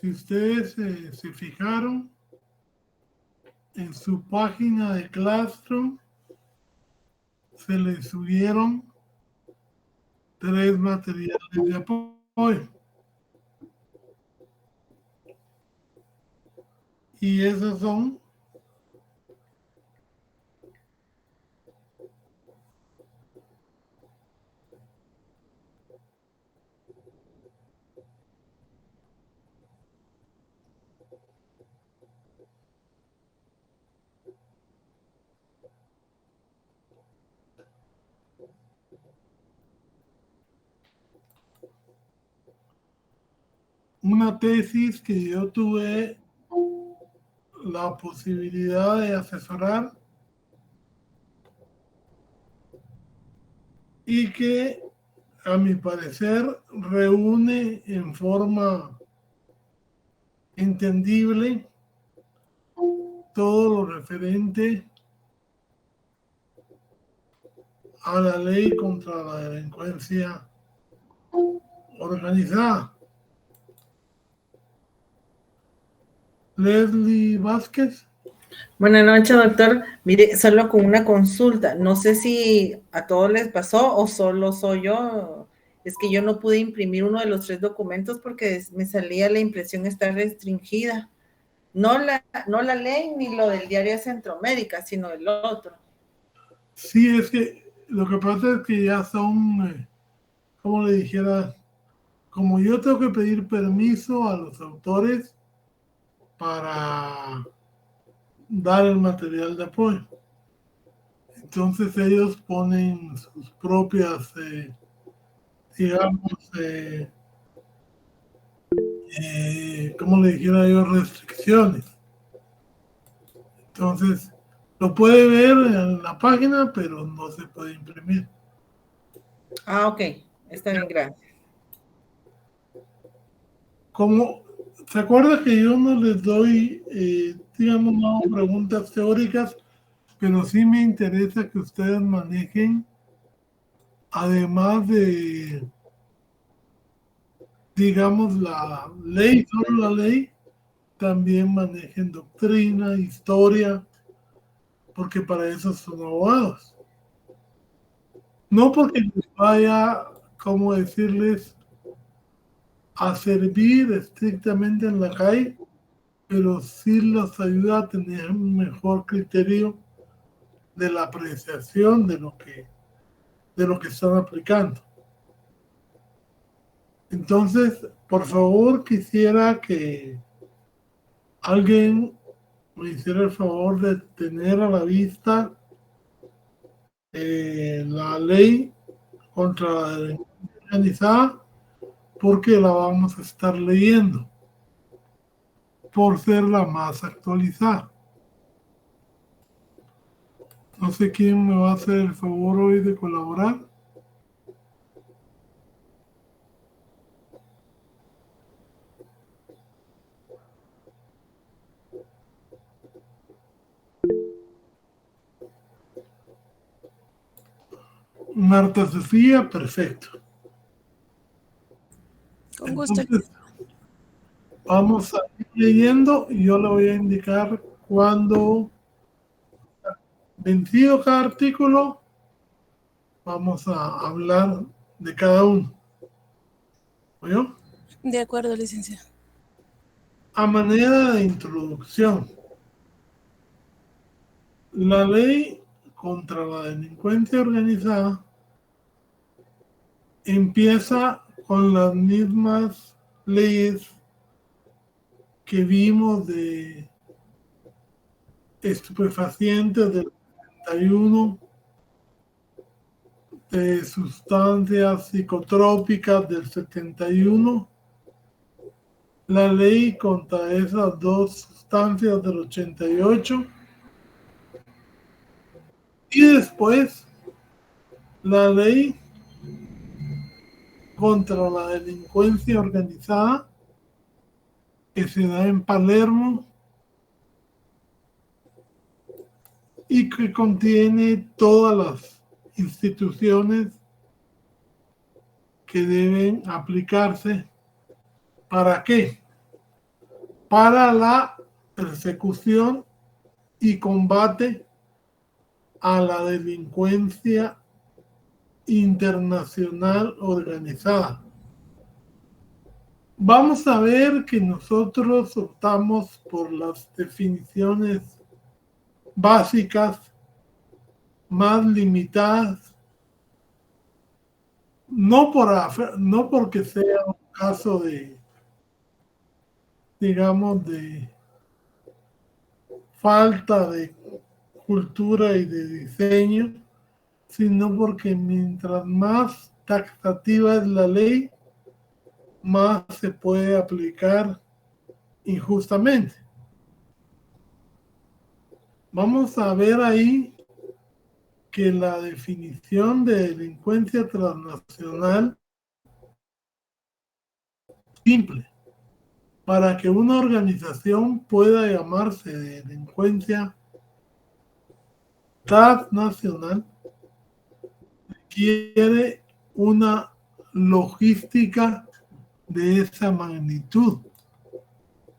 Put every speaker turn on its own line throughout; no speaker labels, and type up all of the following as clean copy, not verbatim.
Si ustedes se fijaron en su página de Classroom, se les subieron 3 materiales de apoyo. Y esos son una tesis que yo tuve la posibilidad de asesorar y que, a mi parecer, reúne en forma entendible todo lo referente a la ley contra la delincuencia organizada. Leslie Vázquez.
Buenas noches, doctor. Mire, solo con una consulta. No sé si a todos les pasó o solo soy yo. Es que yo no pude imprimir uno de los 3 documentos porque me salía la impresión está restringida. No la ley ni lo del diario Centroamérica, sino el otro.
Sí, es que lo que pasa es que ya son, como le dijera, como yo tengo que pedir permiso a los autores para dar el material de apoyo. Entonces ellos ponen sus propias, digamos, como le dijera yo, restricciones. Entonces, lo puede ver en la página, pero no se puede imprimir.
Ah, ok. Está bien, gracias.
Como, ¿se acuerda que yo no les doy, digamos, no preguntas teóricas, pero sí me interesa que ustedes manejen, además de, digamos, la ley, solo la ley, también manejen doctrina, historia, porque para eso son abogados. No porque les vaya, como decirles, a servir estrictamente en la calle, pero sí los ayuda a tener un mejor criterio de la apreciación de lo que están aplicando. Entonces, por favor, quisiera que alguien me hiciera el favor de tener a la vista la ley contra la delincuencia organizada, porque la vamos a estar leyendo por ser la más actualizada. No sé quién me va a hacer el favor hoy de colaborar. Marta Sofía, perfecto.
Con gusto.
Entonces, vamos a ir leyendo y yo le voy a indicar cuando, vencido cada artículo, vamos a hablar de cada uno. ¿Oyó?
De acuerdo, licenciado.
A manera de introducción, la ley contra la delincuencia organizada empieza con las mismas leyes que vimos de estupefacientes del 71, de sustancias psicotrópicas del 71, la ley contra esas 2 sustancias del 88 y después la ley contra la delincuencia organizada que se da en Palermo y que contiene todas las instituciones que deben aplicarse. ¿Para qué? para la persecución y combate a la delincuencia internacional organizada. Vamos a ver que nosotros optamos por las definiciones básicas, más limitadas, no porque sea un caso de, digamos, de falta de cultura y de diseño, sino porque mientras más taxativa es la ley, más se puede aplicar injustamente. Vamos a ver ahí que la definición de delincuencia transnacional es simple. Para que una organización pueda llamarse delincuencia transnacional, requiere una logística de esa magnitud.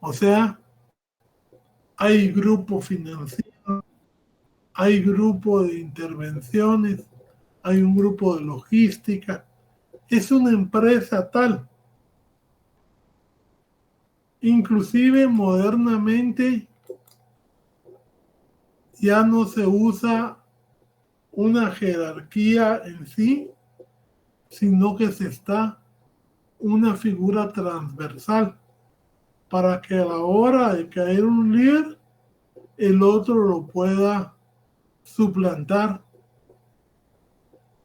O sea, hay grupo financiero, hay grupo de intervenciones, hay un grupo de logística. Es una empresa tal. Inclusive modernamente ya no se usa una jerarquía en sí, sino que se está una figura transversal para que a la hora de caer un líder, el otro lo pueda suplantar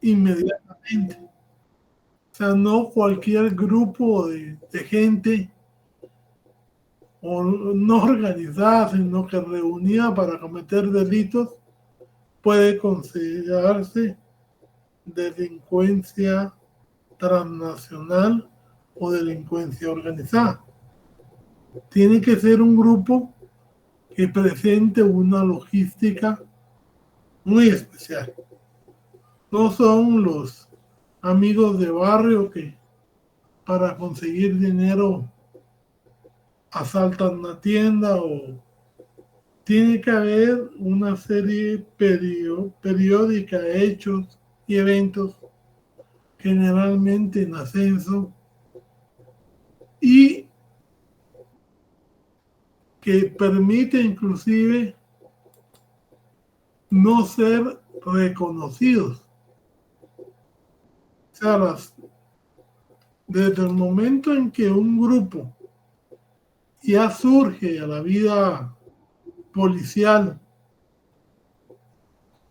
inmediatamente. O sea, no cualquier grupo de gente o no organizada, sino que reunida para cometer delitos, puede considerarse delincuencia transnacional o delincuencia organizada. Tiene que ser un grupo que presente una logística muy especial. No son los amigos de barrio que para conseguir dinero asaltan una tienda, o tiene que haber una serie periódica de hechos y eventos, generalmente en ascenso, y que permite inclusive no ser reconocidos. O sea, desde el momento en que un grupo ya surge a la vida policial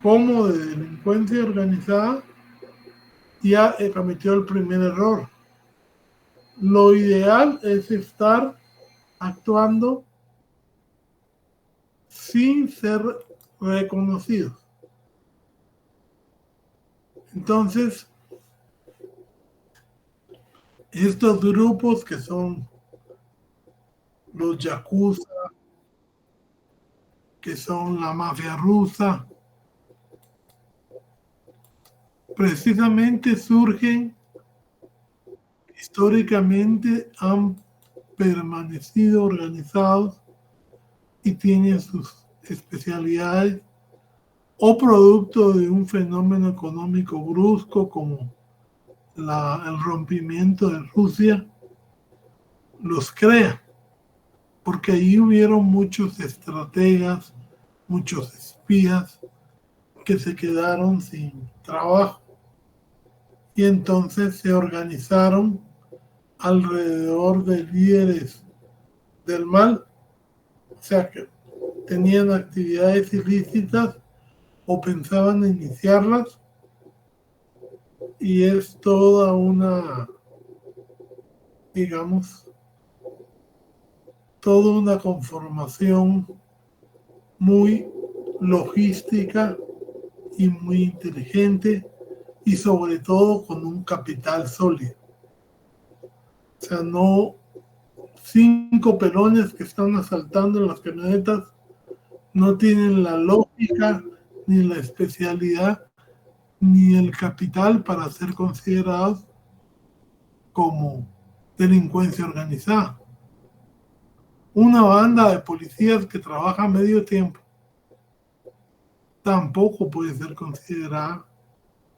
como de delincuencia organizada, ya cometió el primer error. Lo ideal es estar actuando sin ser reconocidos. Entonces, estos grupos que son los yakuza, que son la mafia rusa, precisamente surgen, históricamente han permanecido organizados y tienen sus especialidades, o producto de un fenómeno económico brusco como el rompimiento de Rusia, los crea, porque ahí hubieron muchos estrategas, muchos espías que se quedaron sin trabajo y entonces se organizaron alrededor de líderes del mal, o sea que tenían actividades ilícitas o pensaban iniciarlas, y es toda una, digamos, toda una conformación muy logística y muy inteligente, y sobre todo con un capital sólido. O sea, no 5 pelones que están asaltando en las camionetas no tienen la lógica, ni la especialidad, ni el capital para ser considerados como delincuencia organizada. una banda de policías que trabaja medio tiempo tampoco puede ser considerada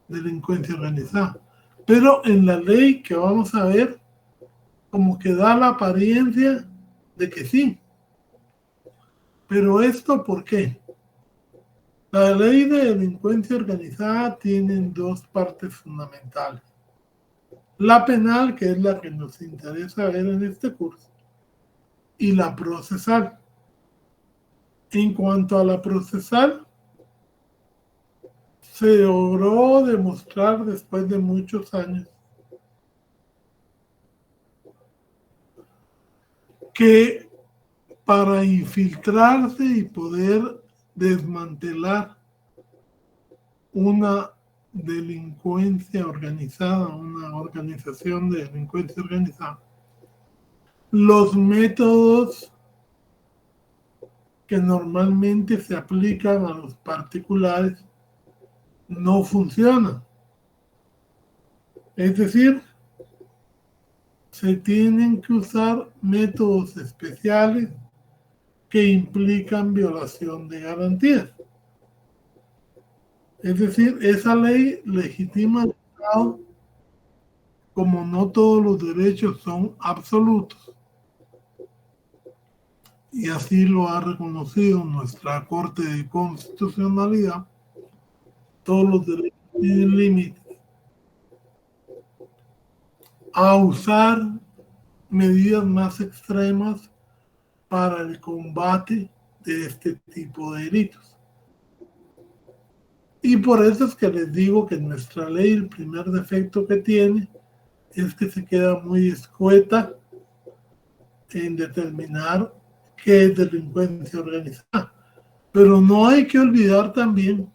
delincuencia organizada. Pero en la ley que vamos a ver, como que da la apariencia de que sí. Pero esto, ¿por qué? La ley de delincuencia organizada tiene dos partes fundamentales. La penal, que es la que nos interesa ver en este curso, y la procesal. En cuanto a la procesal, se logró demostrar después de muchos años que para infiltrarse y poder desmantelar una delincuencia organizada, una organización de delincuencia organizada, los métodos que normalmente se aplican a los particulares no funcionan. Es decir, se tienen que usar métodos especiales que implican violación de garantías. Es decir, esa ley legitima al Estado, como no todos los derechos son absolutos, y así lo ha reconocido nuestra Corte de Constitucionalidad, todos los derechos tienen límites, a usar medidas más extremas para el combate de este tipo de delitos. Y por eso es que les digo que nuestra ley, el primer defecto que tiene es que se queda muy escueta en determinar qué es delincuencia organizada. Pero no hay que olvidar también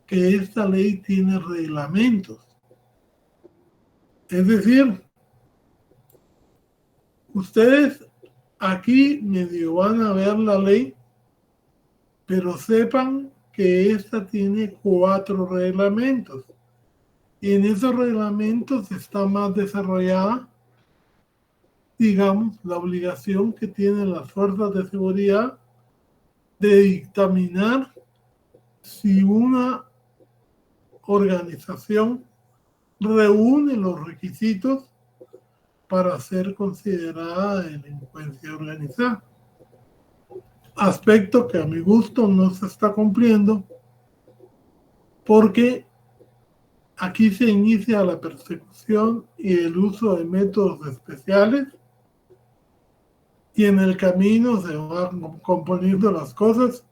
que esta ley tiene reglamentos. Es decir, ustedes aquí medio van a ver la ley, pero sepan que esta tiene 4 reglamentos. Y en esos reglamentos está más desarrollada, digamos, la obligación que tienen las fuerzas de seguridad de dictaminar si una organización reúne los requisitos para ser considerada delincuencia organizada. Aspecto que a mi gusto no se está cumpliendo porque aquí se inicia la persecución y el uso de métodos especiales y en el camino se van componiendo las cosas,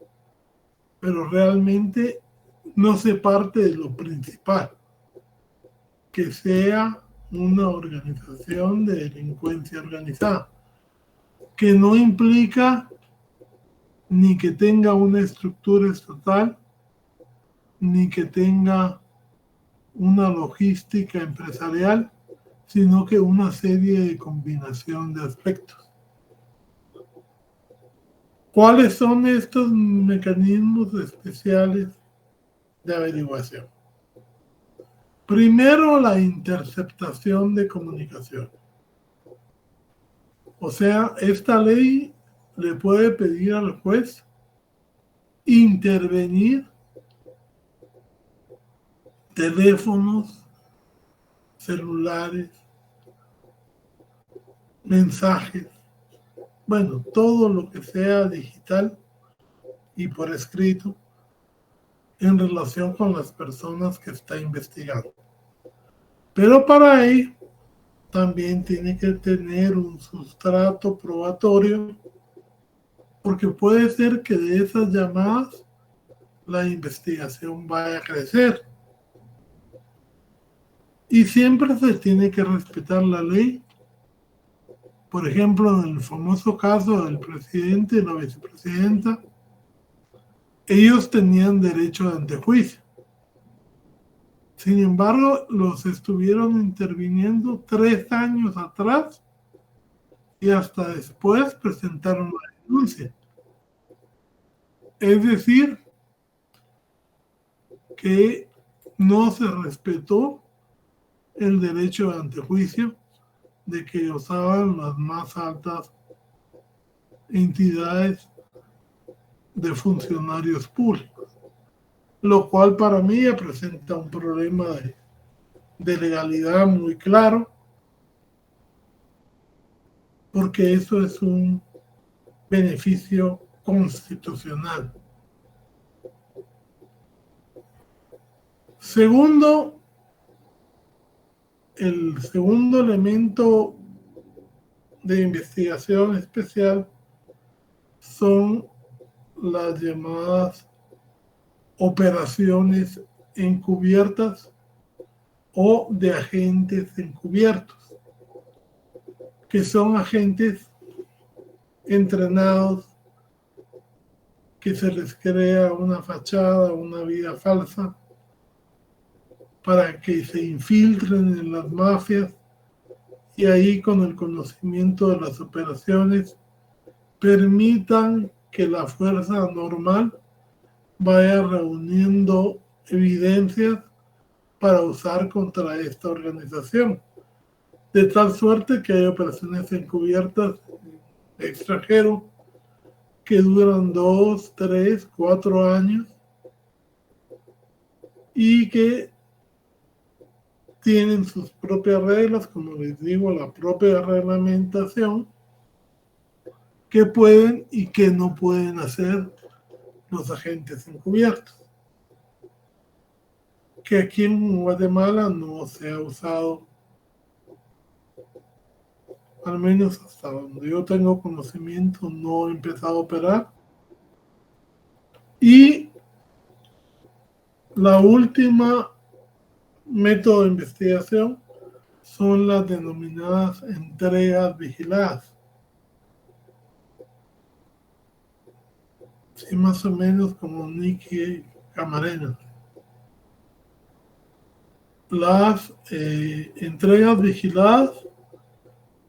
pero realmente no se parte de lo principal, que sea una organización de delincuencia organizada, que no implica ni que tenga una estructura estatal, ni que tenga una logística empresarial, sino que una serie de combinación de aspectos. ¿Cuáles son estos mecanismos especiales de averiguación? Primero, la interceptación de comunicación. O sea, esta ley le puede pedir al juez intervenir teléfonos, celulares, mensajes, bueno, todo lo que sea digital y por escrito en relación con las personas que está investigando. Pero para ello también tiene que tener un sustrato probatorio, porque puede ser que de esas llamadas la investigación vaya a crecer. Y siempre se tiene que respetar la ley. Por ejemplo, en el famoso caso del presidente y la vicepresidenta, ellos tenían derecho de antejuicio. Sin embargo, los estuvieron interviniendo 3 años atrás y hasta después presentaron la denuncia. Es decir, que no se respetó el derecho de antejuicio de que usaban las más altas entidades de funcionarios públicos, lo cual para mí presenta un problema de legalidad muy claro, porque eso es un beneficio constitucional. Segundo, el segundo elemento de investigación especial son las llamadas operaciones encubiertas o de agentes encubiertos, que son agentes entrenados que se les crea una fachada, una vida falsa para que se infiltren en las mafias y ahí con el conocimiento de las operaciones permitan que la fuerza normal vaya reuniendo evidencias para usar contra esta organización. De tal suerte que hay operaciones encubiertas de extranjero que duran 2, 3, 4 años y que tienen sus propias reglas, como les digo, la propia reglamentación, que pueden y que no pueden hacer los agentes encubiertos. Que aquí en Guatemala no se ha usado, al menos hasta donde yo tengo conocimiento, no ha empezado a operar. Y la última método de investigación son las denominadas entregas vigiladas. Sí, más o menos como Nicky Camarena. Las entregas vigiladas,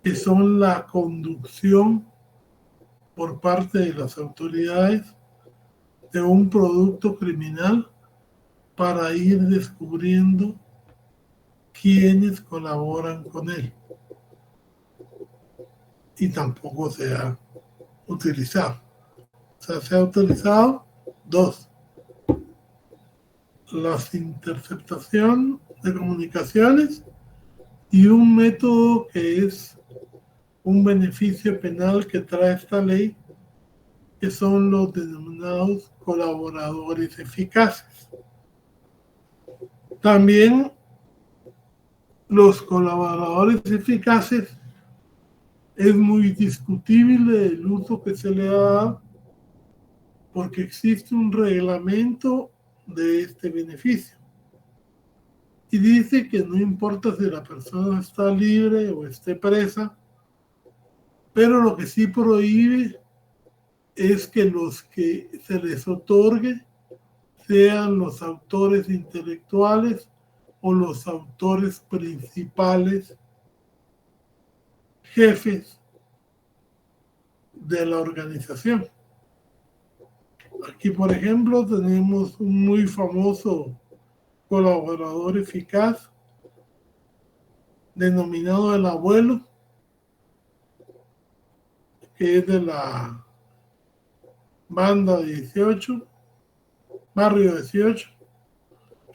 que son la conducción por parte de las autoridades de un producto criminal para ir descubriendo quiénes colaboran con él. Y tampoco se ha utilizado. O sea, se ha utilizado 2. Las interceptación de comunicaciones y un método que es un beneficio penal que trae esta ley, que son los denominados colaboradores eficaces. También los colaboradores eficaces es muy discutible el uso que se le da porque existe un reglamento de este beneficio y dice que no importa si la persona está libre o esté presa, pero lo que sí prohíbe es que los que se les otorgue sean los autores intelectuales o los autores principales, jefes de la organización. Aquí, por ejemplo, tenemos un muy famoso colaborador eficaz denominado el Abuelo, que es de la banda 18, barrio 18,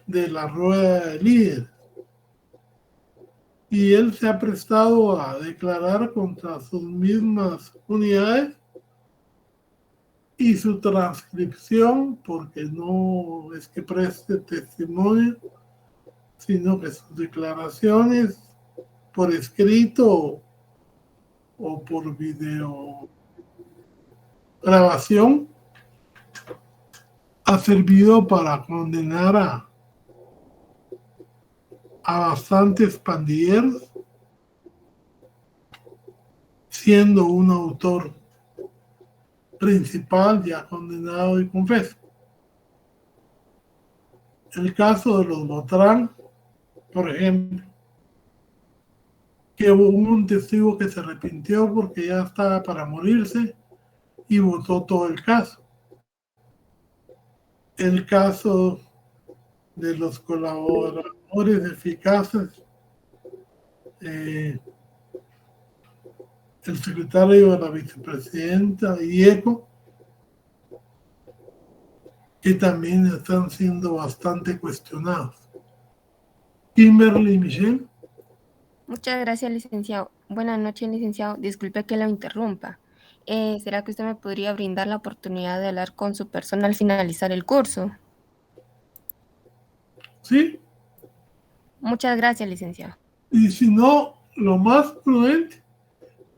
de la Rueda de Líderes. Y él se ha prestado a declarar contra sus mismas unidades y su transcripción, porque no es que preste testimonio, sino que sus declaraciones por escrito o por video grabación ha servido para condenar a bastantes pandilleros, siendo un autor principal ya condenado y confeso. El caso de los Botrán, por ejemplo, que hubo un testigo que se arrepintió porque ya estaba para morirse y votó todo el caso. El caso de los colaboradores eficaces el secretario de la vicepresidenta y ECO, que también están siendo bastante cuestionados. Kimberly Michelle.
Muchas gracias, licenciado. Buenas noches, licenciado. Disculpe que lo interrumpa. ¿Será que usted me podría brindar la oportunidad de hablar con su persona al finalizar el curso?
Sí.
Muchas gracias, licenciado.
Y si no, lo más prudente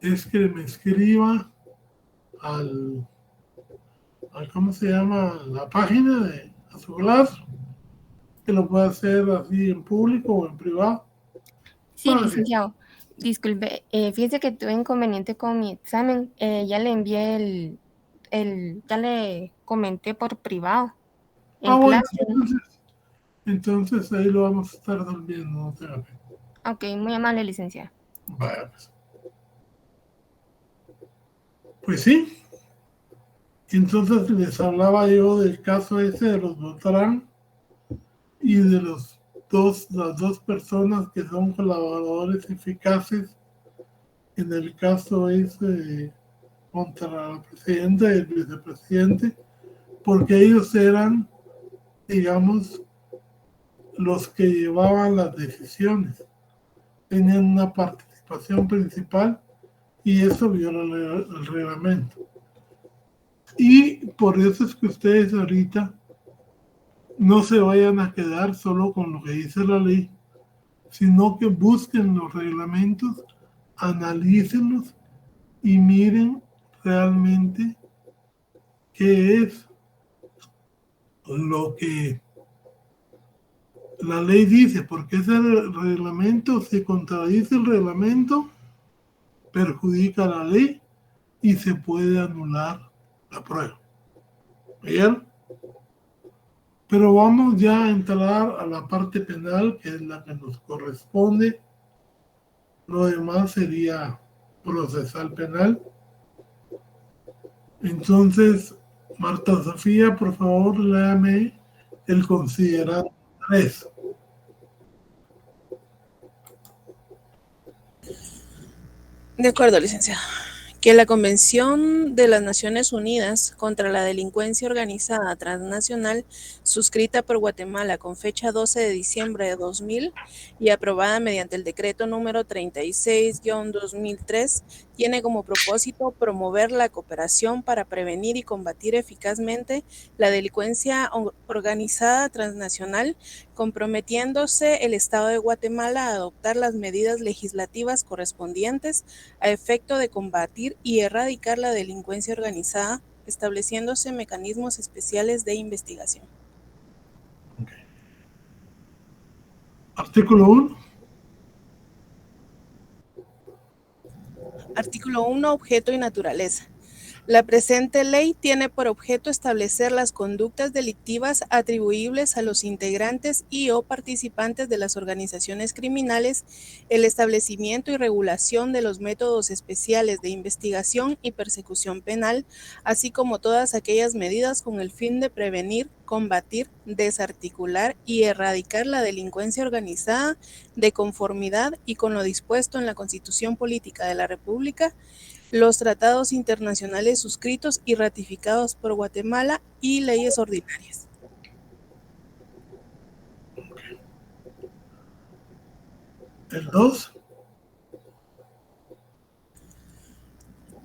es que me escriba al ¿cómo se llama? La página de a su clase, que lo puede hacer así en público o en privado.
Sí, licenciado. Disculpe, fíjese que tuve inconveniente con mi examen. Ya le envié ya le comenté por privado.
Bueno,
Clase.
entonces ahí lo vamos a estar durmiendo, no te hagas.
Ok, muy amable, licenciado.
Vaya, pues sí. Entonces les hablaba yo del caso ese de los Beltrán y de las dos personas que son colaboradores eficaces en el caso ese contra la presidenta y el vicepresidente, porque ellos eran, digamos, los que llevaban las decisiones, tenían una participación principal y eso viola el reglamento. Y por eso es que ustedes ahorita no se vayan a quedar solo con lo que dice la ley, sino que busquen los reglamentos, analícenlos y miren realmente qué es lo que la ley dice, porque ese reglamento, si contradice el reglamento, perjudica la ley y se puede anular la prueba. ¿Bien? Pero vamos ya a entrar a la parte penal, que es la que nos corresponde. Lo demás sería procesal penal. Entonces, Marta Sofía, por favor, léame el considerado 3.
De acuerdo, licenciado. Que la Convención de las Naciones Unidas contra la Delincuencia Organizada Transnacional, suscrita por Guatemala con fecha 12 de diciembre de 2000 y aprobada mediante el decreto número 36-2003, tiene como propósito promover la cooperación para prevenir y combatir eficazmente la delincuencia organizada transnacional, comprometiéndose el Estado de Guatemala a adoptar las medidas legislativas correspondientes a efecto de combatir y erradicar la delincuencia organizada, estableciéndose mecanismos especiales de investigación.
Artículo 1.
Artículo 1. Objeto y naturaleza. La presente ley tiene por objeto establecer las conductas delictivas atribuibles a los integrantes y o participantes de las organizaciones criminales, el establecimiento y regulación de los métodos especiales de investigación y persecución penal, así como todas aquellas medidas con el fin de prevenir, combatir, desarticular y erradicar la delincuencia organizada de conformidad y con lo dispuesto en la Constitución Política de la República, los tratados internacionales suscritos y ratificados por Guatemala y leyes ordinarias.
El 2.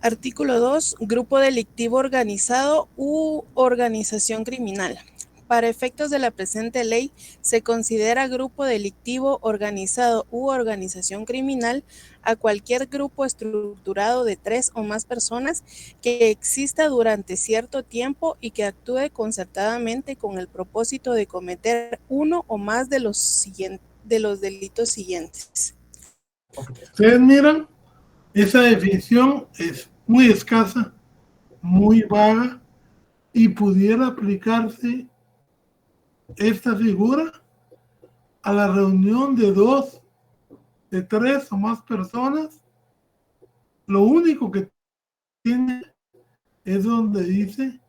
Artículo 2. Grupo delictivo organizado u organización criminal. Para efectos de la presente ley, se considera grupo delictivo organizado u organización criminal a cualquier grupo estructurado de 3 o más personas que exista durante cierto tiempo y que actúe concertadamente con el propósito de cometer uno o más de los delitos siguientes.
Ustedes miran, esa definición es muy escasa, muy vaga y pudiera aplicarse esta figura a la reunión de 2, de 3 o más personas. Lo único que tiene es donde dice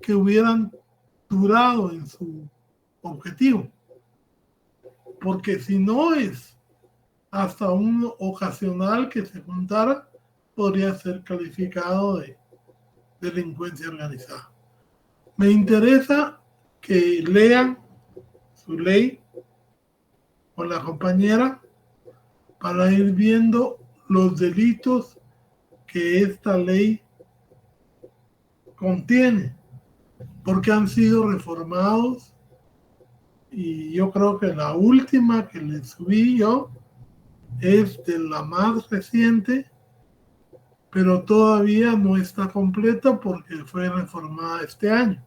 que hubieran durado en su objetivo, porque si no es hasta un ocasional que se juntara, podría ser calificado de delincuencia organizada. Me interesa que lean su ley con la compañera para ir viendo los delitos que esta ley contiene, porque han sido reformados, y yo creo que la última que les subí yo es de la más reciente, pero todavía no está completa porque fue reformada este año.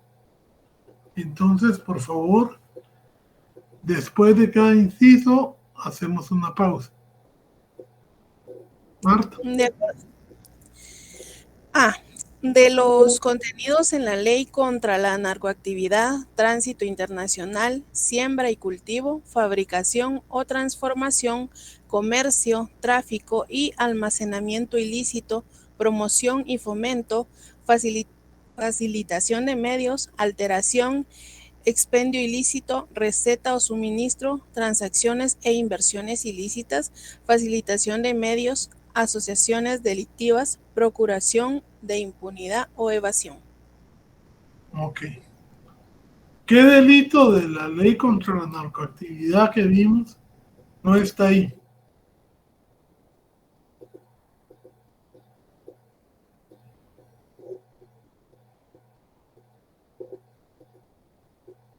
Entonces, por favor, después de cada inciso, hacemos una pausa. Marta.
De acuerdo. De los contenidos en la ley contra la narcoactividad, tránsito internacional, siembra y cultivo, fabricación o transformación, comercio, tráfico y almacenamiento ilícito, promoción y fomento, facilitación de medios, alteración, expendio ilícito, receta o suministro, transacciones e inversiones ilícitas, facilitación de medios, asociaciones delictivas, procuración de impunidad o evasión.
Ok. ¿Qué delito de la ley contra la narcoactividad que vimos no está ahí?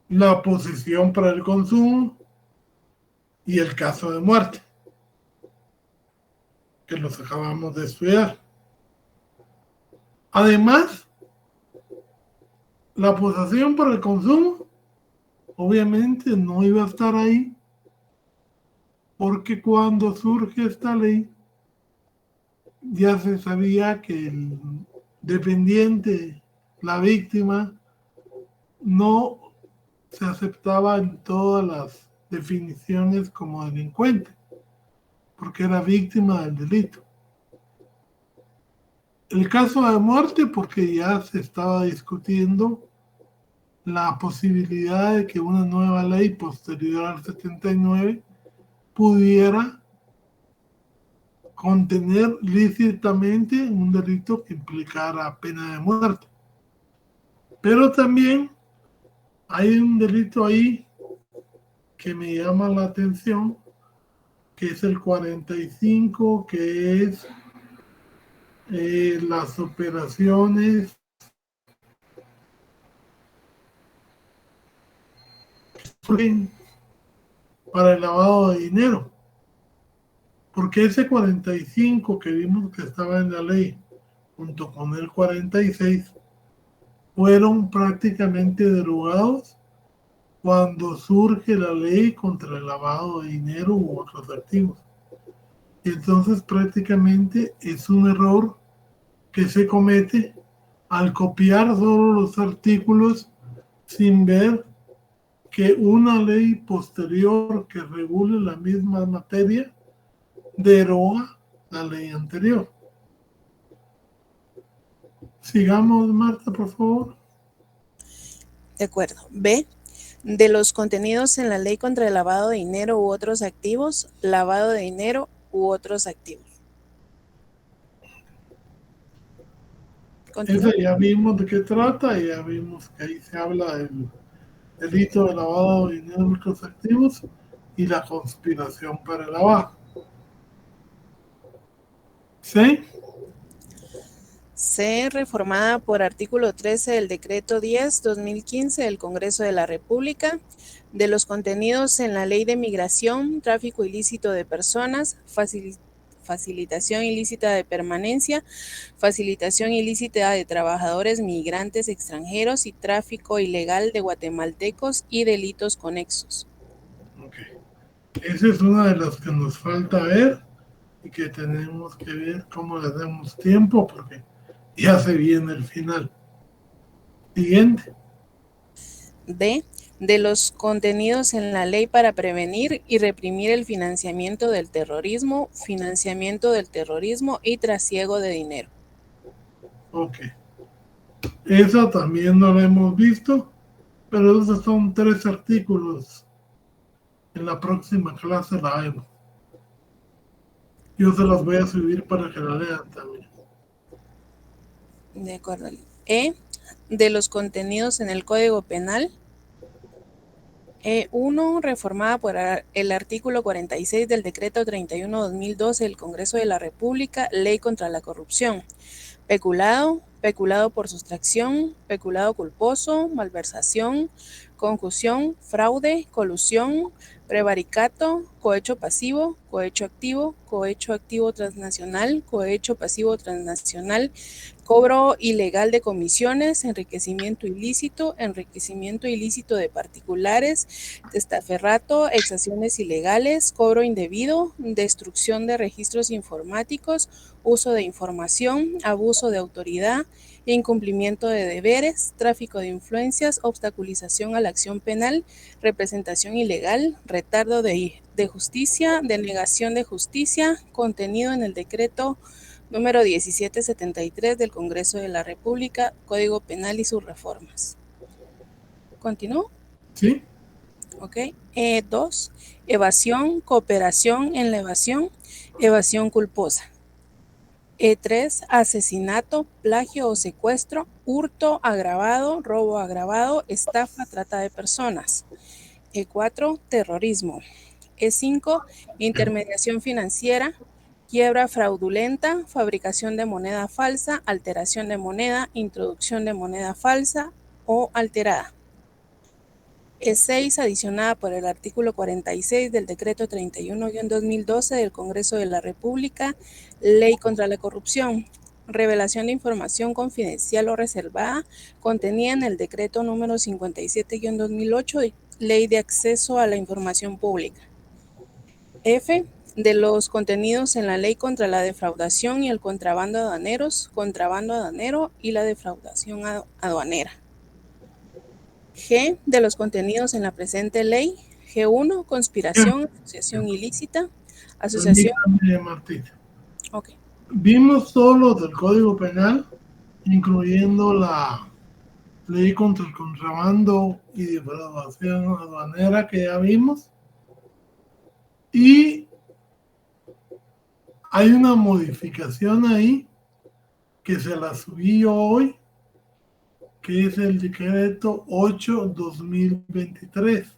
La posesión para el consumo y el caso de muerte, que los acabamos de estudiar. Además, la posesión para el consumo obviamente no iba a estar ahí, porque cuando surge esta ley ya se sabía que el dependiente, la víctima, no se aceptaba en todas las definiciones como delincuente, porque era víctima del delito. El caso de muerte, porque ya se estaba discutiendo la posibilidad de que una nueva ley posterior al 79 pudiera contener lícitamente un delito que implicara pena de muerte. Pero también hay un delito ahí que me llama la atención, que es el 45, que es las operaciones para el lavado de dinero. Porque ese 45 que vimos que estaba en la ley, junto con el 46, fueron prácticamente derogados cuando surge la ley contra el lavado de dinero u otros activos. Entonces prácticamente es un error que se comete al copiar solo los artículos sin ver que una ley posterior que regule la misma materia deroga la ley anterior. Sigamos, Marta, por favor.
De acuerdo. B. De los contenidos en la ley contra el lavado de dinero u otros activos, lavado de dinero u otros activos.
Ese ya vimos de qué trata, y ya vimos que ahí se habla del delito de lavado de dinero u otros activos y la conspiración para el lavado. ¿Sí?
C. Reformada por artículo 13 del Decreto 10/2015 del Congreso de la República, de los contenidos en la Ley de Migración, tráfico ilícito de personas, facilitación ilícita de permanencia, facilitación ilícita de trabajadores migrantes extranjeros y tráfico ilegal de guatemaltecos y delitos conexos.
Ok. Esa es una de las que nos falta ver y que tenemos que ver cómo le damos tiempo, porque ya se viene el final. Siguiente.
D. De los contenidos en la ley para prevenir y reprimir el financiamiento del terrorismo y trasiego de dinero.
Ok. Esa también no la hemos visto, pero esos son 3 artículos. En la próxima clase la vemos. Yo se las voy a subir para que la lean también.
De acuerdo. E, de los contenidos en el Código Penal. E1, reformada por el artículo 46 del Decreto 31/2012 del Congreso de la República, Ley contra la Corrupción. Peculado, peculado por sustracción, peculado culposo, malversación, concusión, fraude, colusión, prevaricato, cohecho pasivo, cohecho activo transnacional, cohecho pasivo transnacional, cobro ilegal de comisiones, enriquecimiento ilícito de particulares, testaferrato, exacciones ilegales, cobro indebido, destrucción de registros informáticos, uso de información, abuso de autoridad, incumplimiento de deberes, tráfico de influencias, obstaculización a la acción penal, representación ilegal, retardo de justicia, denegación de justicia, contenido en el decreto número 1773 del Congreso de la República, Código Penal y sus reformas. ¿Continúo?
Sí.
Ok. E2, evasión, cooperación en la evasión culposa. E3, asesinato, plagio o secuestro, hurto agravado, robo agravado, estafa, trata de personas. E4, terrorismo. E5, intermediación financiera, quiebra fraudulenta, fabricación de moneda falsa, alteración de moneda, introducción de moneda falsa o alterada. E6, adicionada por el artículo 46 del Decreto 31/2012 del Congreso de la República, Ley contra la Corrupción, revelación de información confidencial o reservada contenida en el Decreto número 57/2008, Ley de Acceso a la Información Pública. F, de los contenidos en la Ley contra la defraudación y el contrabando aduanero y la defraudación aduanera. G, de los contenidos en la presente ley. G1, conspiración, asociación ilícita, asociación.
Martita.
Ok.
Vimos solo del Código Penal, incluyendo la ley contra el contrabando y defraudación aduanera que ya vimos. Y hay una modificación ahí que se la subí yo hoy, que es el decreto 8/2023.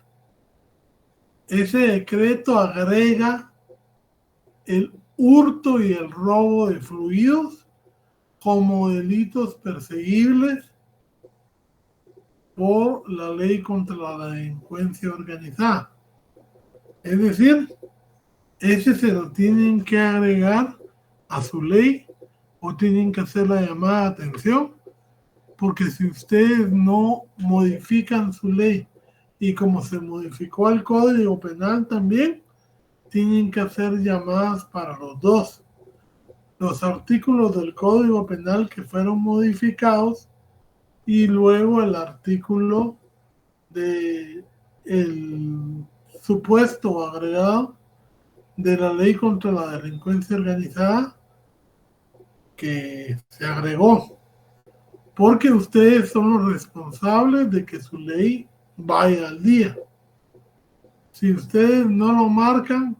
Ese decreto agrega el hurto y el robo de fluidos como delitos perseguibles por la ley contra la delincuencia organizada. Es decir, ese se lo tienen que agregar a su ley o tienen que hacer la llamada de atención, porque si ustedes no modifican su ley y como se modificó el Código Penal también, tienen que hacer llamadas para los dos. Los artículos del Código Penal que fueron modificados y luego el artículo de el supuesto agregado de la ley contra la delincuencia organizada que se agregó, porque ustedes son los responsables de que su ley vaya al día. Si ustedes no lo marcan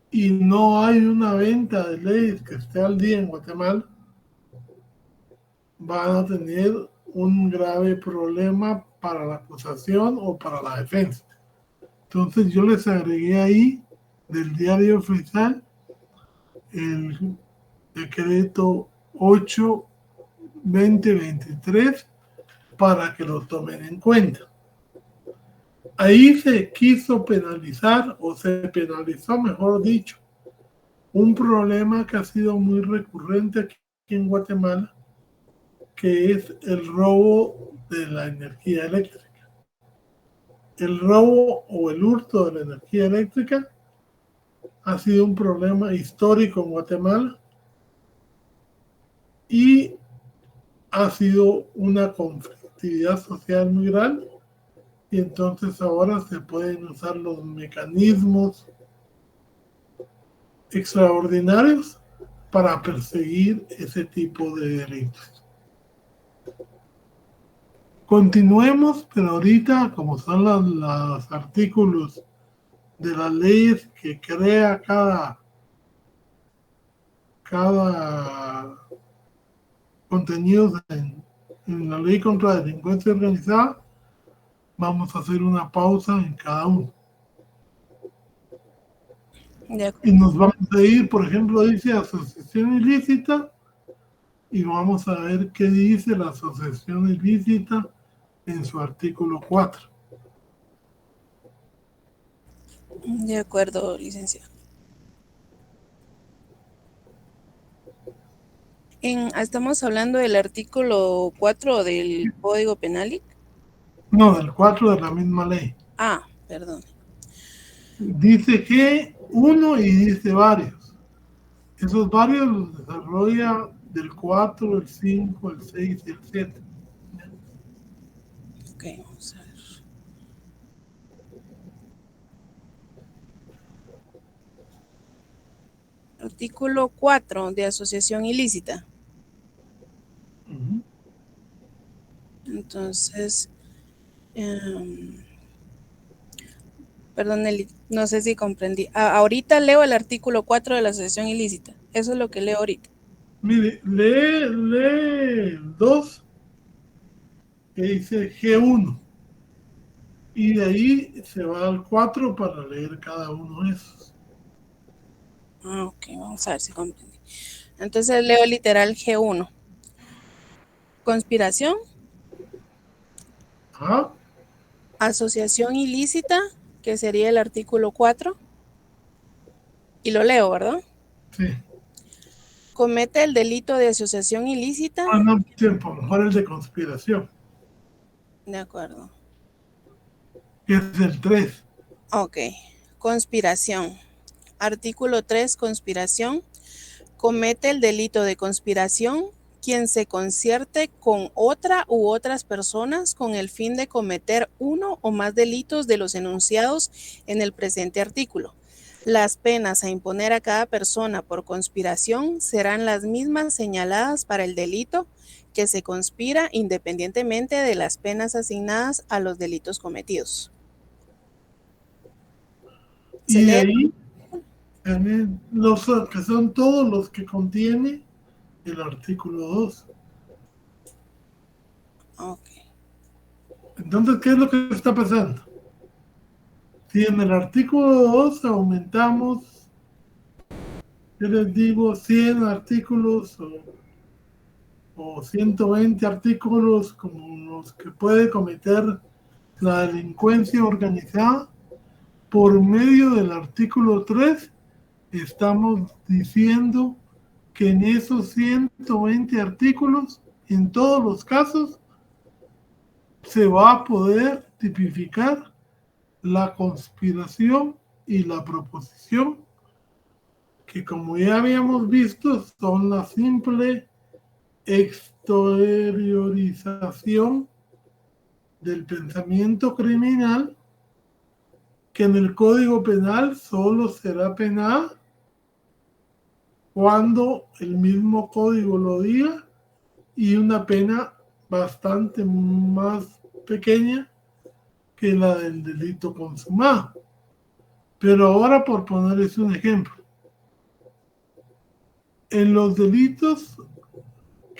y no hay una venta de leyes que esté al día en Guatemala, van a tener un grave problema para la acusación o para la defensa. Entonces yo les agregué ahí del diario oficial el decreto 8/2023 para que lo tomen en cuenta. Ahí se quiso penalizar, o se penalizó, mejor dicho, un problema que ha sido muy recurrente aquí en Guatemala, que es el robo de la energía eléctrica. El robo o el hurto de la energía eléctrica ha sido un problema histórico en Guatemala y ha sido una conflictividad social muy grande, y entonces ahora se pueden usar los mecanismos extraordinarios para perseguir ese tipo de delitos. Continuemos, pero ahorita, como son los artículos de las leyes que crea cada contenidos en la ley contra la delincuencia organizada, vamos a hacer una pausa en cada uno. Y nos vamos a ir, por ejemplo, dice asociación ilícita, y vamos a ver qué dice la asociación ilícita en su artículo 4.
De acuerdo, licenciado. Estamos hablando del artículo 4 del Código Penal.
No, del 4 de la misma ley.
Ah, perdón.
Dice que uno y dice varios. Esos varios los desarrolla del 4, el 5, el 6 y el 7.
Ok, vamos a ver. Artículo 4 de asociación ilícita.
Uh-huh.
Entonces, perdón, Nelly, no sé si comprendí. Ahorita leo el artículo 4 de la asociación ilícita. Eso es lo que leo ahorita.
Mire, lee 2, que dice G1. Y de ahí se va al 4 para leer cada uno de esos.
Ok, vamos a ver si comprendí. Entonces leo literal G1. Conspiración.
Ajá.
Asociación ilícita, que sería el artículo 4. Y lo leo, ¿verdad?
Sí.
Comete el delito de asociación ilícita.
No, tiempo, mejor el de conspiración.
De acuerdo.
Que es el 3.
Ok. Conspiración. Artículo 3, conspiración. Comete el delito de conspiración quien se concierte con otra u otras personas con el fin de cometer uno o más delitos de los enunciados en el presente artículo. Las penas a imponer a cada persona por conspiración serán las mismas señaladas para el delito que se conspira, independientemente de las penas asignadas a los delitos cometidos.
Y ahí también los que son todos los que contiene el artículo 2.
Ok.
Entonces, ¿qué es lo que está pasando? Si en el artículo 2 aumentamos, yo les digo, 100 artículos o 120 artículos como los que puede cometer la delincuencia organizada, por medio del artículo 3 estamos diciendo que en esos 120 artículos, en todos los casos, se va a poder tipificar la conspiración y la proposición, que como ya habíamos visto, son la simple exteriorización del pensamiento criminal, que en el Código Penal solo será penal cuando el mismo código lo diga, y una pena bastante más pequeña que la del delito consumado. Pero ahora, por ponerles un ejemplo, en los delitos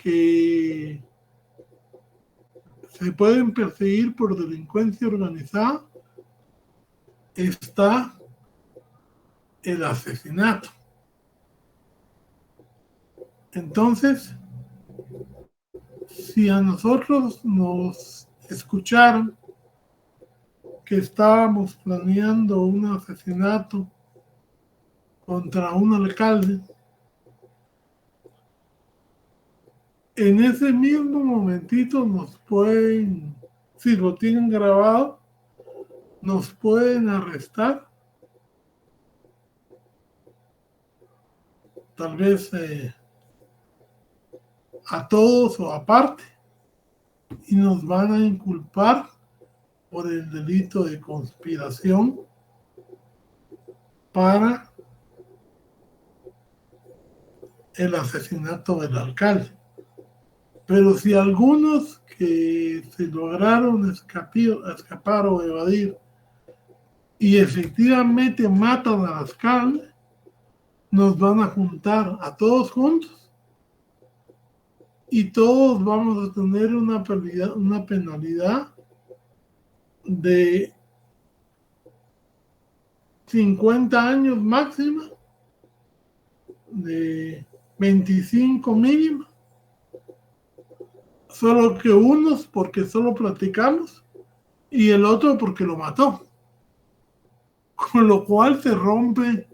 que se pueden perseguir por delincuencia organizada está el asesinato. Entonces, si a nosotros nos escucharon que estábamos planeando un asesinato contra un alcalde, en ese mismo momentito nos pueden, si lo tienen grabado, nos pueden arrestar, tal vez a todos o aparte, y nos van a inculpar por el delito de conspiración para el asesinato del alcalde. Pero si algunos que se lograron escapar o evadir y efectivamente matan al alcalde, nos van a juntar a todos juntos y todos vamos a tener una penalidad de 50 años máxima, de 25 mínima, solo que unos porque solo platicamos y el otro porque lo mató, con lo cual se rompe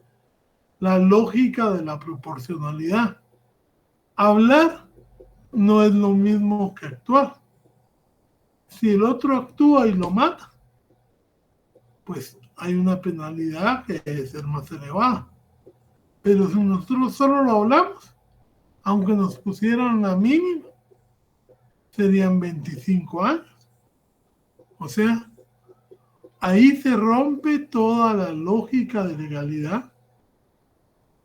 la lógica de la proporcionalidad. Hablar no es lo mismo que actuar. Si el otro actúa y lo mata, pues hay una penalidad que debe ser más elevada. Pero si nosotros solo lo hablamos, aunque nos pusieran la mínima, serían 25 años. O sea, ahí se rompe toda la lógica de legalidad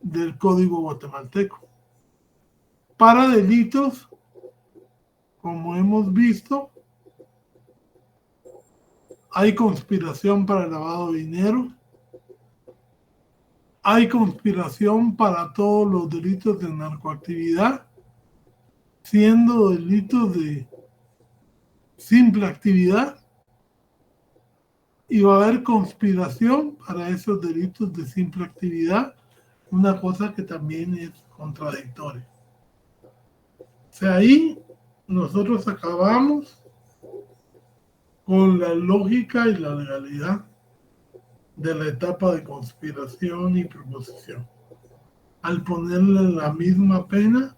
del Código guatemalteco. Para delitos, como hemos visto, hay conspiración para el lavado de dinero, hay conspiración para todos los delitos de narcoactividad, siendo delitos de simple actividad, y va a haber conspiración para esos delitos de simple actividad, una cosa que también es contradictoria. O sea, ahí nosotros acabamos con la lógica y la legalidad de la etapa de conspiración y proposición, al ponerle la misma pena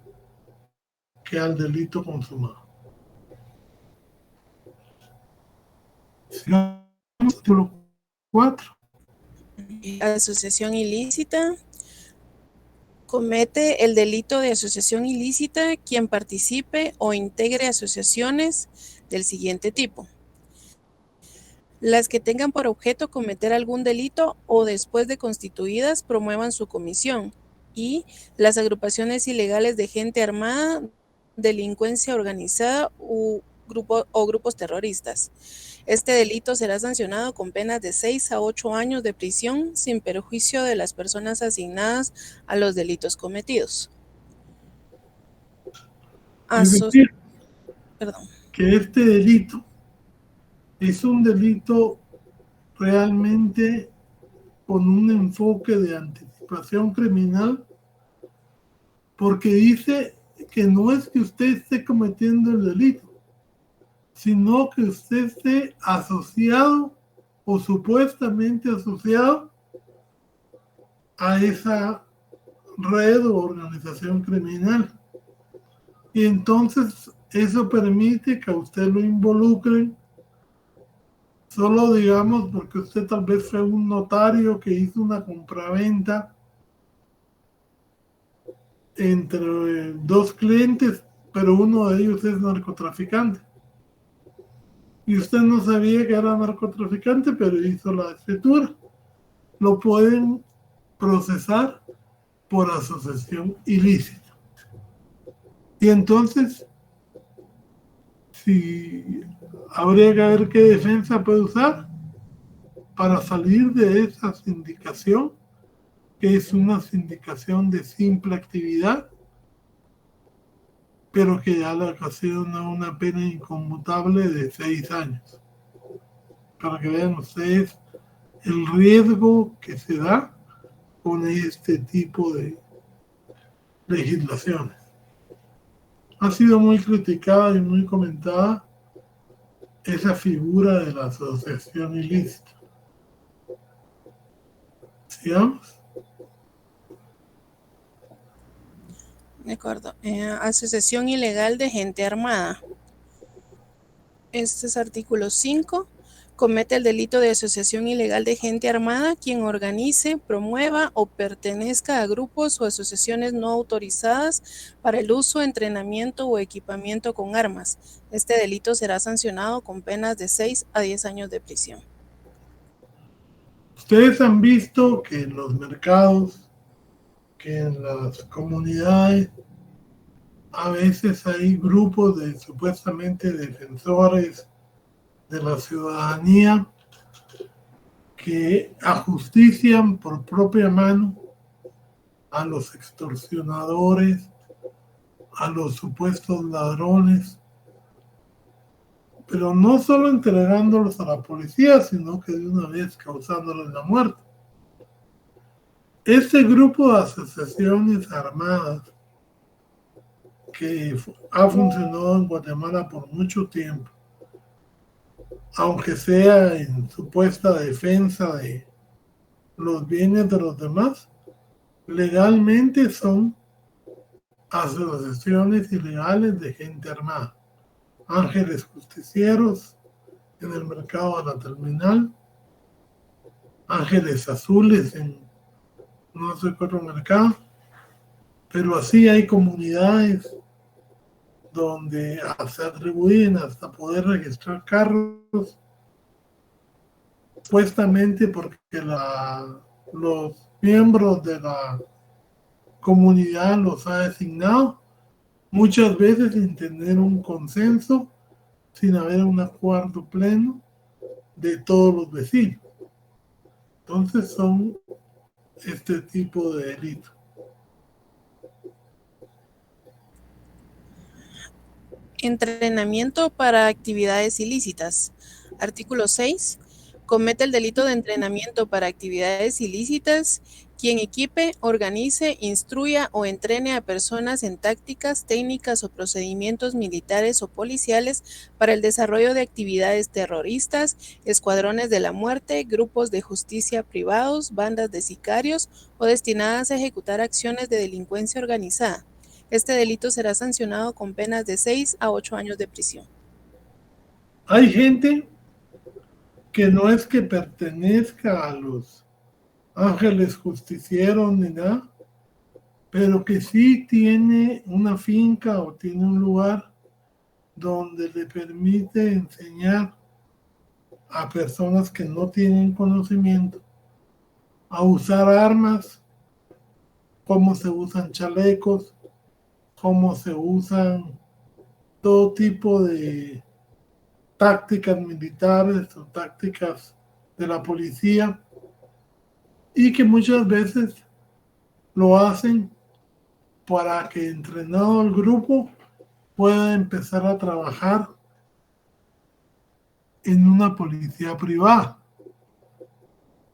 que al delito consumado. Sigamos, título 4.
Asociación ilícita. Comete el delito de asociación ilícita quien participe o integre asociaciones del siguiente tipo: las que tengan por objeto cometer algún delito o después de constituidas promuevan su comisión, y las agrupaciones ilegales de gente armada, delincuencia organizada o grupos terroristas. Este delito será sancionado con penas de 6 a 8 años de prisión sin perjuicio de las personas asignadas a los delitos cometidos.
Es decir,
Perdón.
que este delito es un delito realmente con un enfoque de anticipación criminal, porque dice que no es que usted esté cometiendo el delito, sino que usted esté asociado o supuestamente asociado a esa red o organización criminal. Y entonces eso permite que a usted lo involucren solo, digamos, porque usted tal vez fue un notario que hizo una compraventa entre dos clientes, pero uno de ellos es narcotraficante. Y usted no sabía que era narcotraficante, pero hizo la escritura. Lo pueden procesar por asociación ilícita. Y entonces, si habría que ver qué defensa puede usar para salir de esa sindicación, que es una sindicación de simple actividad, pero que ya le ocasiona una pena inconmutable de 6 años. Para que vean ustedes el riesgo que se da con este tipo de legislaciones. Ha sido muy criticada y muy comentada esa figura de la asociación ilícita. ¿Sigamos?
De acuerdo. Asociación ilegal de gente armada. Este es artículo 5. Comete el delito de asociación ilegal de gente armada quien organice, promueva o pertenezca a grupos o asociaciones no autorizadas para el uso, entrenamiento o equipamiento con armas. Este delito será sancionado con penas de 6 a 10 años de prisión.
Ustedes han visto que en los mercados, que en las comunidades, a veces hay grupos de supuestamente defensores de la ciudadanía que ajustician por propia mano a los extorsionadores, a los supuestos ladrones, pero no solo entregándolos a la policía, sino que de una vez causándoles la muerte. Este grupo de asociaciones armadas que ha funcionado en Guatemala por mucho tiempo, aunque sea en supuesta defensa de los bienes de los demás, legalmente son asociaciones ilegales de gente armada. Ángeles justicieros en el mercado de la terminal, ángeles azules en no sé qué otro mercado, pero así hay comunidades donde se atribuyen hasta poder registrar carros, supuestamente porque los miembros de la comunidad los ha designado, muchas veces sin tener un consenso, sin haber un acuerdo pleno de todos los vecinos. Entonces son este tipo de delitos.
Entrenamiento para actividades ilícitas. Artículo 6. Comete el delito de entrenamiento para actividades ilícitas quien equipe, organice, instruya o entrene a personas en tácticas, técnicas o procedimientos militares o policiales para el desarrollo de actividades terroristas, escuadrones de la muerte, grupos de justicia privados, bandas de sicarios o destinadas a ejecutar acciones de delincuencia organizada. Este delito será sancionado con penas de 6 a 8 años de prisión.
Hay gente que no es que pertenezca a los ángeles justicieros ni nada, pero que sí tiene una finca o tiene un lugar donde le permite enseñar a personas que no tienen conocimiento a usar armas, cómo se usan chalecos, cómo se usan todo tipo de tácticas militares o tácticas de la policía, y que muchas veces lo hacen para que, entrenado el grupo, pueda empezar a trabajar en una policía privada,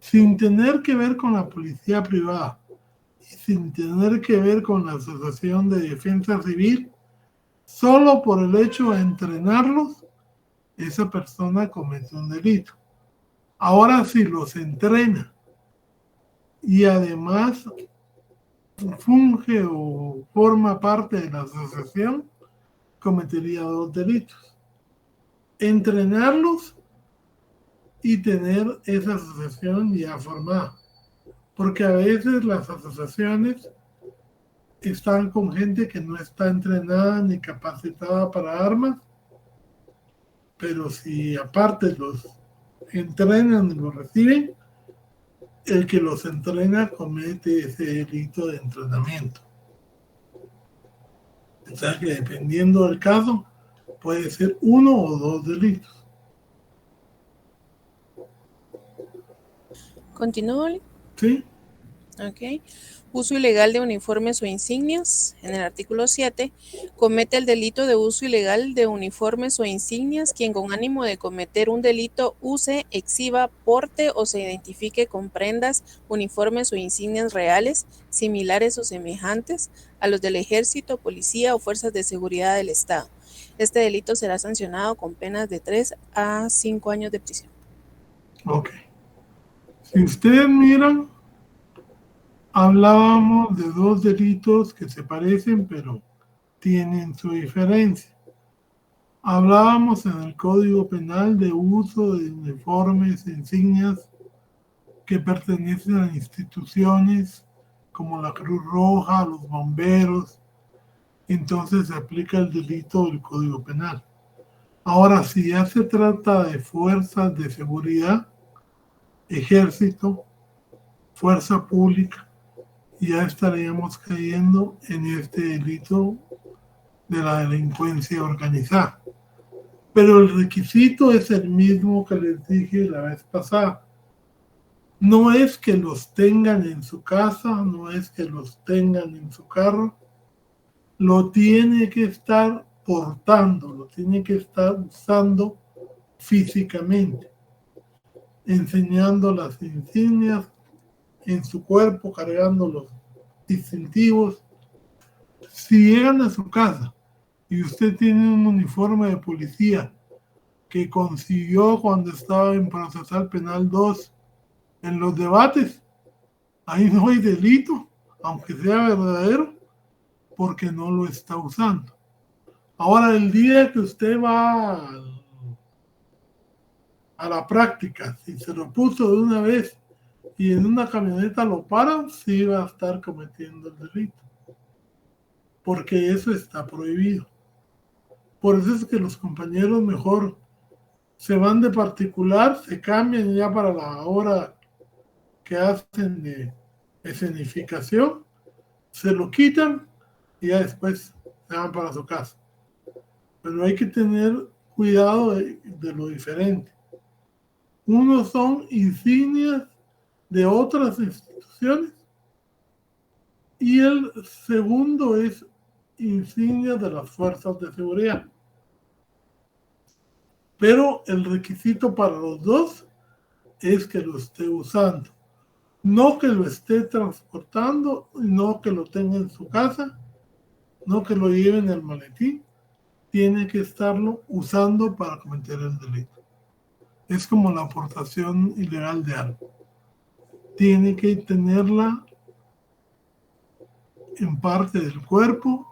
sin tener que ver con la policía privada y sin tener que ver con la Asociación de Defensa Civil. Solo por el hecho de entrenarlos, esa persona comete un delito. Ahora, si los entrena y además funge o forma parte de la asociación, cometería 2 delitos: entrenarlos y tener esa asociación ya formada, porque a veces las asociaciones están con gente que no está entrenada ni capacitada para armas, pero si aparte los entrenan y los reciben, el que los entrena comete ese delito de entrenamiento. O sea que dependiendo del caso, puede ser 1 o 2 delitos.
¿Continúo?
¿Sí?
Ok. Uso ilegal de uniformes o insignias. En el artículo 7, comete el delito de uso ilegal de uniformes o insignias quien con ánimo de cometer un delito use, exhiba, porte o se identifique con prendas, uniformes o insignias reales, similares o semejantes a los del ejército, policía o fuerzas de seguridad del Estado. Este delito será sancionado con penas de 3 a 5 años de prisión.
Ok. Si ustedes miran, hablábamos de 2 delitos que se parecen, pero tienen su diferencia. Hablábamos en el Código Penal de uso de uniformes e insignias que pertenecen a instituciones como la Cruz Roja, los bomberos. Entonces se aplica el delito del Código Penal. Ahora, si ya se trata de fuerzas de seguridad, ejército, fuerza pública, ya estaríamos cayendo en este delito de la delincuencia organizada. Pero el requisito es el mismo que les dije la vez pasada. No es que los tengan en su casa, no es que los tengan en su carro, lo tiene que estar portando, lo tiene que estar usando físicamente, enseñando las insignias en su cuerpo, cargando los distintivos. Si llegan a su casa y usted tiene un uniforme de policía que consiguió cuando estaba en Procesal Penal 2 en los debates, ahí no hay delito, aunque sea verdadero, porque no lo está usando. Ahora, el día que usted va a la práctica, si se lo puso de una vez y en una camioneta lo paran, sí va a estar cometiendo el delito, porque eso está prohibido. Por eso es que los compañeros mejor se van de particular, se cambian ya para la hora que hacen de escenificación, se lo quitan y ya después se van para su casa. Pero hay que tener cuidado de lo diferente. Unos son insignias de otras instituciones y el segundo es insignia de las fuerzas de seguridad. Pero el requisito para los dos es que lo esté usando. No que lo esté transportando, no que lo tenga en su casa, no que lo lleve en el maletín. Tiene que estarlo usando para cometer el delito. Es como la aportación ilegal de algo. Tiene que tenerla en parte del cuerpo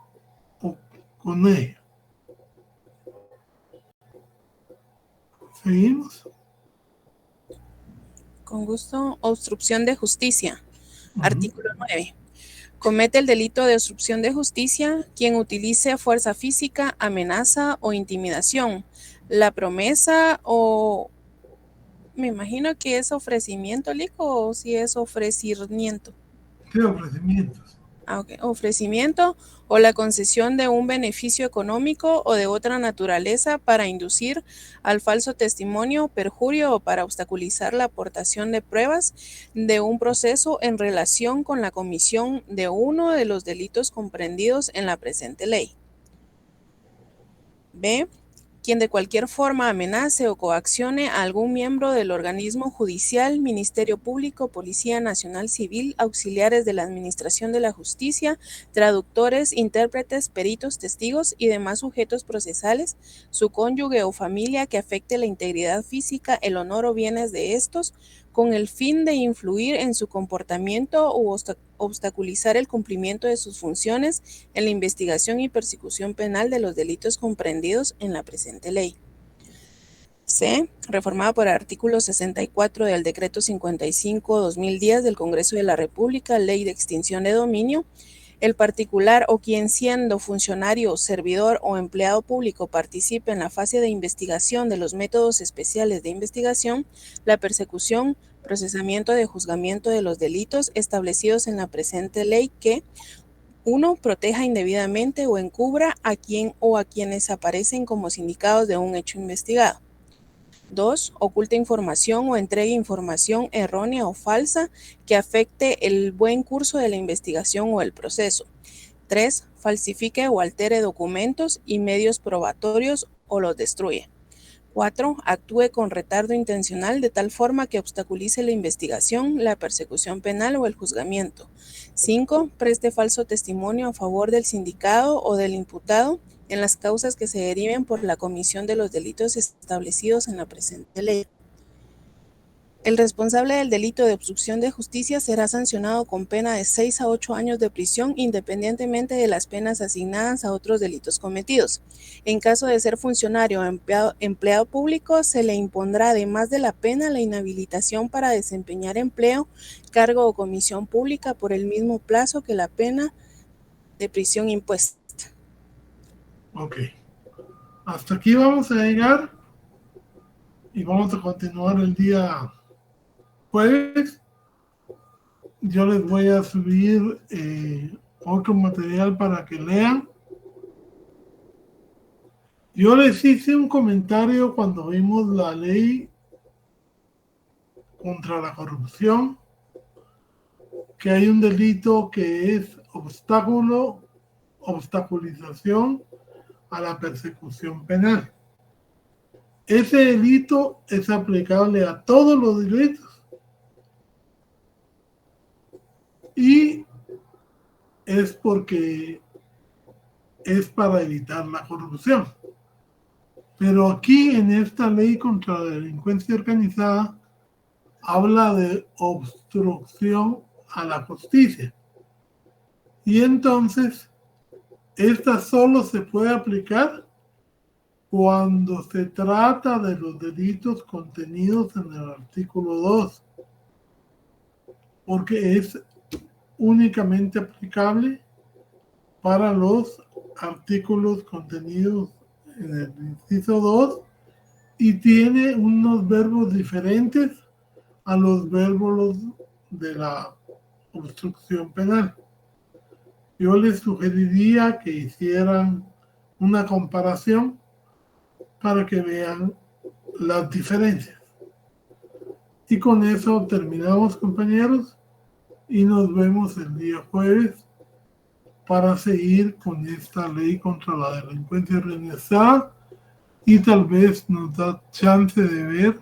o con ella. ¿Seguimos?
Con gusto. Obstrucción de justicia. Artículo 9. Comete el delito de obstrucción de justicia quien utilice fuerza física, amenaza o intimidación. La promesa o... Me imagino que es ofrecimiento, Lico, o si es ofrecimiento.
¿Qué ofrecimientos?
Okay. Ofrecimiento o la concesión de un beneficio económico o de otra naturaleza para inducir al falso testimonio, perjurio o para obstaculizar la aportación de pruebas de un proceso en relación con la comisión de uno de los delitos comprendidos en la presente ley. B. Quien de cualquier forma amenace o coaccione a algún miembro del organismo judicial, Ministerio Público, Policía Nacional Civil, auxiliares de la Administración de la Justicia, traductores, intérpretes, peritos, testigos y demás sujetos procesales, su cónyuge o familia que afecte la integridad física, el honor o bienes de estos, con el fin de influir en su comportamiento o obstaculizar el cumplimiento de sus funciones en la investigación y persecución penal de los delitos comprendidos en la presente ley. C. Reformada por el artículo 64 del Decreto 55/2010 del Congreso de la República, Ley de Extinción de Dominio, el particular o quien siendo funcionario, servidor o empleado público participe en la fase de investigación de los métodos especiales de investigación, la persecución, procesamiento de juzgamiento de los delitos establecidos en la presente ley que 1. Proteja indebidamente o encubra a quien o a quienes aparecen como sindicados de un hecho investigado. 2. Oculta información o entregue información errónea o falsa que afecte el buen curso de la investigación o el proceso. 3. Falsifique o altere documentos y medios probatorios o los destruye. 4. Actúe con retardo intencional de tal forma que obstaculice la investigación, la persecución penal o el juzgamiento. 5. Preste falso testimonio a favor del sindicado o del imputado en las causas que se deriven por la comisión de los delitos establecidos en la presente ley. El responsable del delito de obstrucción de justicia será sancionado con pena de 6 a 8 años de prisión, independientemente de las penas asignadas a otros delitos cometidos. En caso de ser funcionario o empleado público, se le impondrá, además de la pena, la inhabilitación para desempeñar empleo, cargo o comisión pública por el mismo plazo que la pena de prisión impuesta.
Ok. Hasta aquí vamos a llegar y vamos a continuar el día jueves. Yo les voy a subir otro material para que lean. Yo les hice un comentario cuando vimos la ley contra la corrupción, que hay un delito que es obstáculo obstaculización a la persecución penal. Ese delito es aplicable a todos los delitos y es porque es para evitar la corrupción. Pero aquí en esta ley contra la delincuencia organizada habla de obstrucción a la justicia. Y entonces, esta solo se puede aplicar cuando se trata de los delitos contenidos en el artículo 2, porque es únicamente aplicable para los artículos contenidos en el inciso 2 y tiene unos verbos diferentes a los verbos de la obstrucción penal. Yo les sugeriría que hicieran una comparación para que vean las diferencias. Y con eso terminamos, compañeros, y nos vemos el día jueves para seguir con esta ley contra la delincuencia organizada y tal vez nos da chance de ver,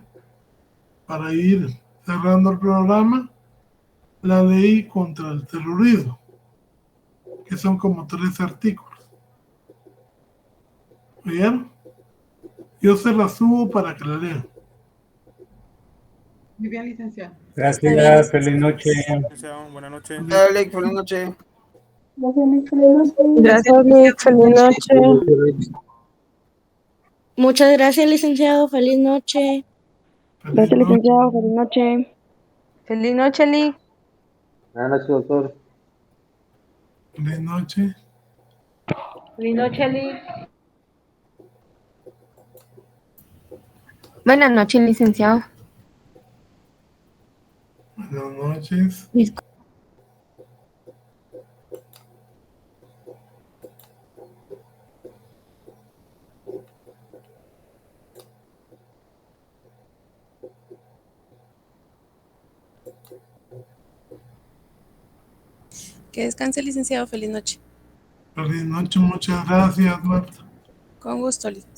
para ir cerrando el programa, la ley contra el terrorismo, que son como 3 artículos. ¿Bien? Yo se la subo para que la lean.
Muy bien, licenciado.
Gracias, feliz noche.
Buenas noches.
Dale, feliz noche.
Gracias, Nick. Feliz noche. Muchas gracias, licenciado. Feliz noche. Gracias, licenciado. Feliz noche.
Feliz noche, Lee.
Buenas noches, doctor.
Feliz noche.
Feliz noche, Lee. Buenas noches, licenciado.
Buenas noches.
Que descanse, licenciado. Feliz noche.
Feliz noche, muchas gracias, Marta.
Con gusto, licenciado.